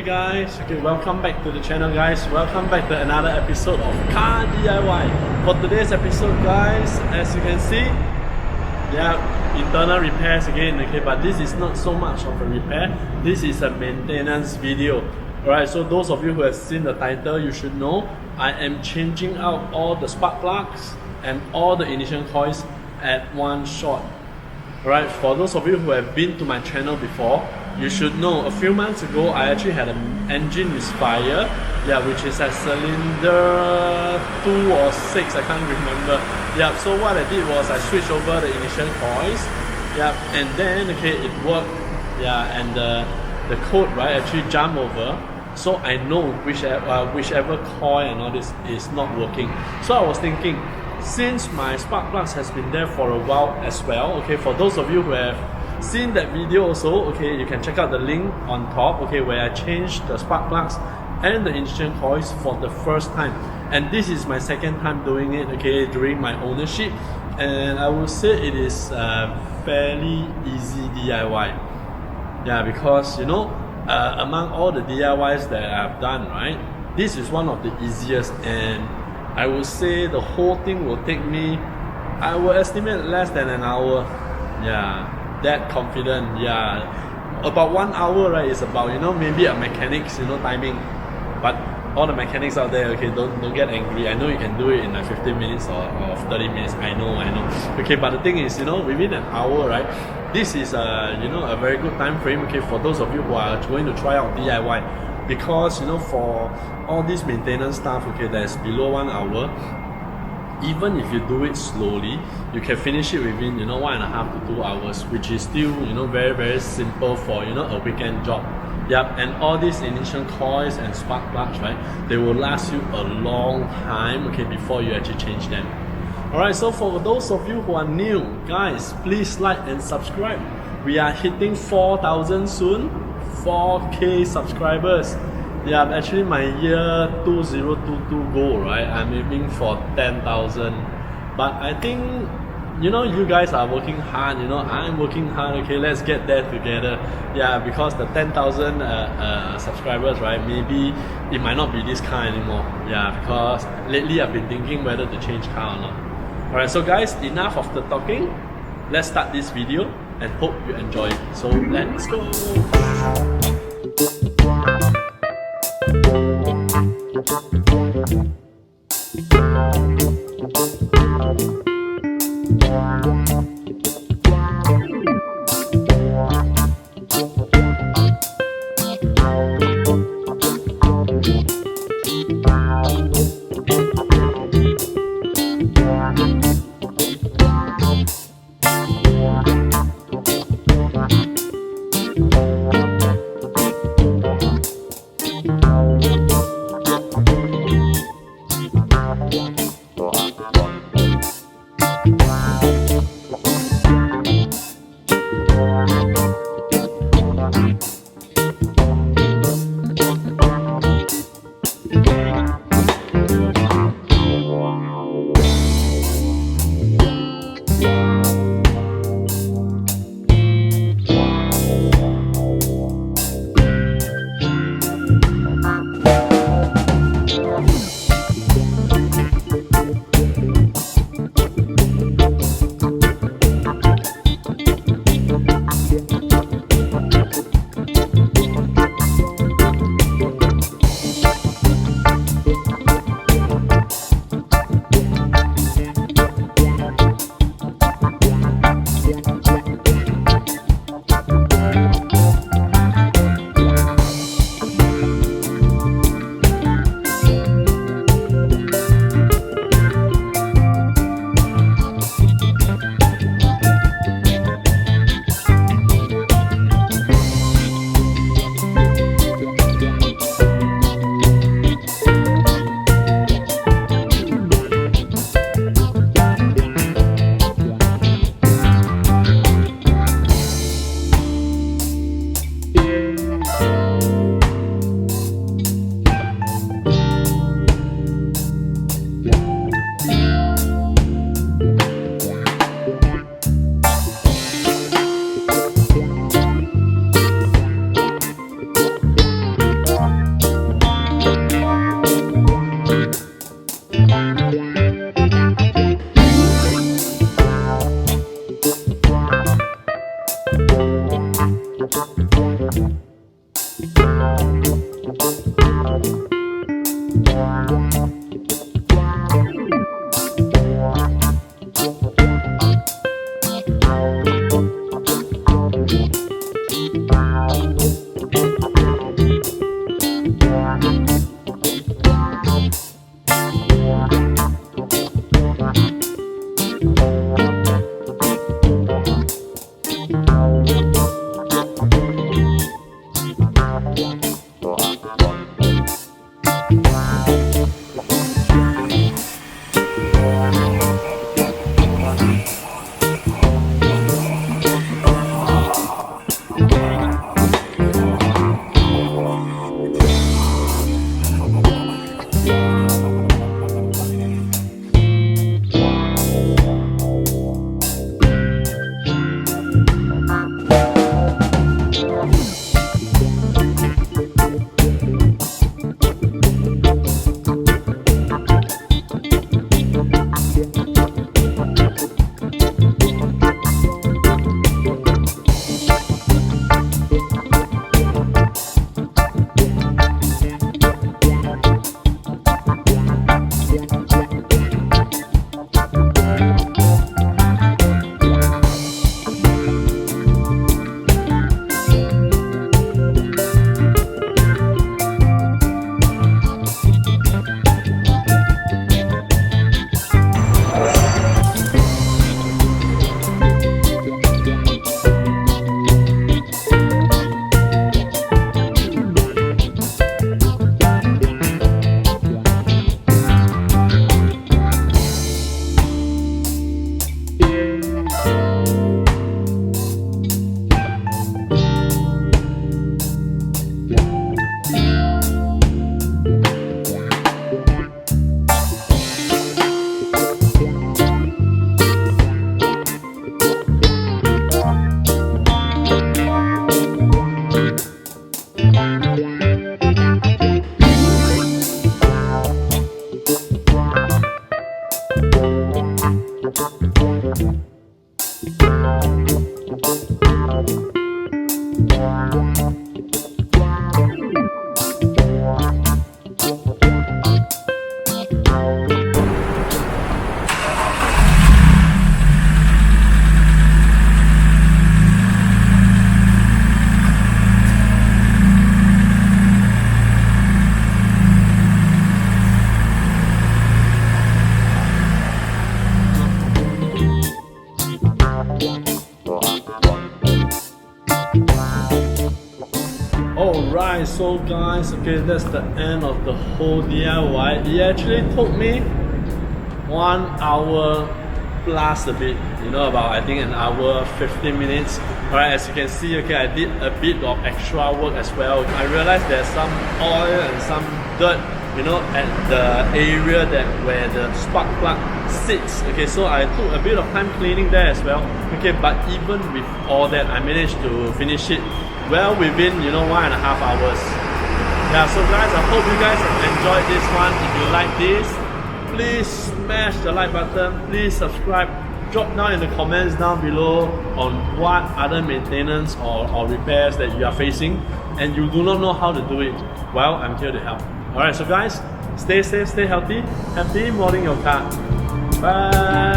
guys, okay, welcome back to the channel guys, welcome back to another episode of Car DIY. For today's episode guys, as you can see, yeah, internal repairs again, okay, but this is not so much of a repair, this is a maintenance video. Alright, so those of you who have seen the title, you should know I am changing out all the spark plugs and all the ignition coils at one shot. Alright, for those of you who have been to my channel before, you should know a few months ago I actually had an engine misfire, yeah, which is at cylinder 2 or 6, I can't remember. Yeah, so what I did was I switched over the ignition coils, yeah, and then okay, it worked, yeah, and the code right actually jumped over, so I know whichever coil and all this is not working. So I was thinking, since my spark plugs has been there for a while as well, okay, for those of you who have seen that video also, okay, you can check out the link on top, okay, where I changed the spark plugs and the ignition coils for the first time, and this is my second time doing it, okay, during my ownership, and I would say it is fairly easy DIY, yeah, because you know, among all the DIYs that I've done, right, this is one of the easiest, and I would say the whole thing will take me, I will estimate less than an hour, yeah. That confident, yeah. About 1 hour, right, is about, you know, maybe a mechanics, you know, timing. But all the mechanics out there, okay, don't get angry. I know you can do it in like 15 minutes or 30 minutes. I know. Okay, but the thing is, you know, within an hour, right, this is you know, a very good time frame, okay, for those of you who are going to try out DIY. Because, you know, for all this maintenance stuff, okay, that's below 1 hour, even if you do it slowly, you can finish it within, you know, 1.5 to 2 hours, which is still, you know, very simple for, you know, a weekend job. Yep, and all these ignition coils and spark plugs, right, they will last you a long time, okay, before you actually change them. Alright, so for those of you who are new, guys, please like and subscribe. We are hitting 4,000 soon, 4K subscribers. Yeah, actually my year 2022 goal, right, I'm aiming for 10,000. But I think, you know, you guys are working hard, you know, I'm working hard, okay, let's get there together. Yeah, because the 10,000 subscribers, right, maybe it might not be this car anymore. Yeah, because lately I've been thinking whether to change car or not. Alright, so guys, enough of the talking. Let's start this video and hope you enjoy it. So let's go! Alright, so guys, okay, that's the end of the whole DIY. It actually took me 1 hour plus a bit, you know, about I think an hour 15 minutes. Alright, as you can see, okay, I did a bit of extra work as well. I realized there's some oil and some dirt, you know, at the area where the spark plug sits. Okay, so I took a bit of time cleaning there as well. Okay, but even with all that, I managed to finish it well within, you know, 1.5 hours. Yeah, so guys, I hope you guys have enjoyed this one. If you like this, please smash the like button, please subscribe, drop down in the comments down below on what other maintenance or repairs that you are facing and you do not know how to do it. Well, I'm here to help. Alright, so guys, stay safe, stay healthy, happy modding your car. Bye!